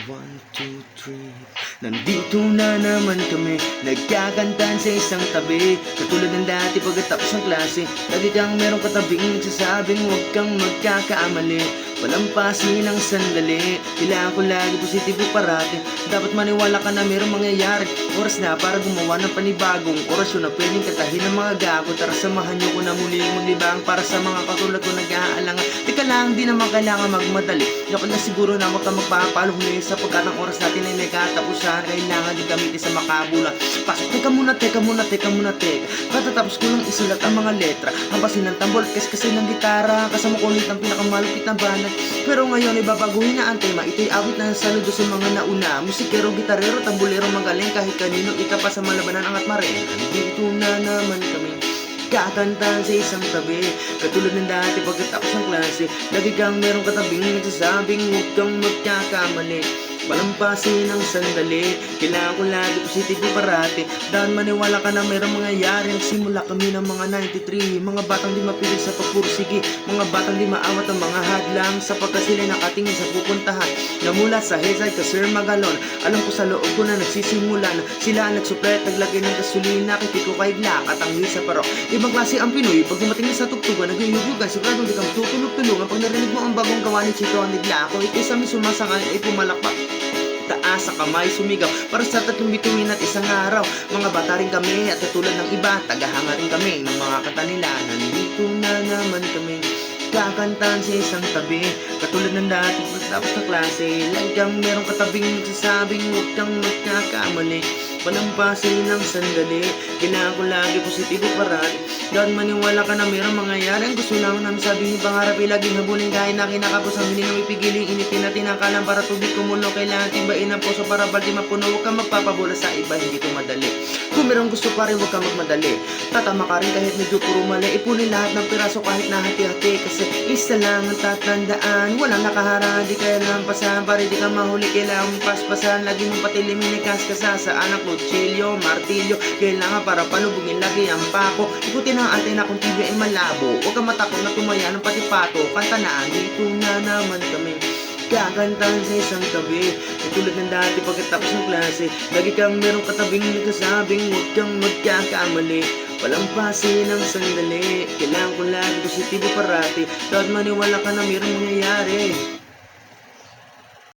One, two, three. Nandito na naman kami, nagkakantahan sa isang tabi. Katulad ng dati pagkatapos ng klase, lagi kang merong katabing nagsasabing huwag kang magkakamali. Palampasin ng sandali, kailangan ko lagi positibo parati. Dapat maniwala ka na merong mangyayari. Oras na para gumawa ng panibagong orasyon na pwedeng katahin ng mga gago. Tara samahan nyo ko na muling maglibang para sa mga katulad ko nag-aalangan. Teka lang, di naman kailangan magmadali. Dapat na siguro na huwag kang magpapalong sapagkat ang oras natin ay may katapusan. Kailangan din gamitin sa makabula. Pasok, teka muna. Katatapos ko lang isulat ang mga letra. Hampasin ng tambol, kasi ng gitara. Kasama ko ulit ang pinakamalupit na banda. Pero ngayon ay babaguhin na ang tema. Ito'y awit na saludo sa mga nauna. Musikero, gitarero, tambulero, magaling. Kahit kanino ikapa sa malabanan angat marin. Dito na naman kami kakantahan sa isang tabi. Katulad ng dati pagkatapos ng klase, lagi kang merong katabing nagsasabing huwag kang magkakamali. Palampasin ng sandali, kailangan ko lagi positibo parati. Dahil maniwala ka na mayroong mangyayari. Nagsimula kami ng mga 93, mga batang di mapilit sa pagpursigi, mga batang di maawat ang mga hadlang, sapagkat sila'y nakatingin sa pupuntahan na mula sa Hezay ka Sir Magalon. Alam ko sa loob ko na nagsisimula na sila ang nagsuplet, naglagay ng gasolina, kipiko kay Glak at ang sa parok. Ibang klase ang Pinoy, pag dumating na sa tuktugan, nag-iubugan, sigurado di kang tutulog-tulungan. Pag narinig mo ang bagong gawa ni Chito ang Niglako, ito'y sa may sumasangay ay pumalakpak taas sa kamay sumigaw para sa tatlong bituin at isang araw. Mga bata rin kami at katulad ng iba, tagahanga rin kami ng mga kata nila. Nandito na naman kami kakantahan sa isang tabi. Katulad ng dati pagtapos ng klase, lagi kang merong katabing nagsasabing huwag kang magkakamali. Palampasin ng sandali, kailangan ko lagi positibo parati. Dahil maniwala ka na mayroong mangyayari. Ang gusto lang namin sabihin, pangarap ay laging habulin. Kahit na kinakapos ang hindi namin pigiling initin natin ang kalang para tubig kumulo. Kailangan timbain ang puso para baldi mapuno. Huwag kang magpapabula sa iba, hindi ito madali. Kung mayroong gusto pa rin, huwag kang magmadali. Tatama ka rin kahit medyo puro mali. Ipunin lahat ng piraso kahit nahati-hati. Kasi isa lang ang tatandaan, walang nakaharang, di kaya lampasan. Para di ka mahuli, kailangan paspasan. Lagi mong patilimin, ikaskasa sa anak, kutsilyo, martilyo. Kailangan para palubugin lagi ang pako. Ikutin ang antena kung TV ay malabo. Huwag kang matakot na tumaya ng pati pato. Kanta na, dito na naman kami kakantahan sa isang tabi. Katulad ng dati pagkatapos ng klase, lagi kang merong katabing nagsasabing huwag kang magkakamali. Palampasin ng sandali, kailangan ko lagi positibo parati. Dahil maniwala ka na mayroong mangyayari.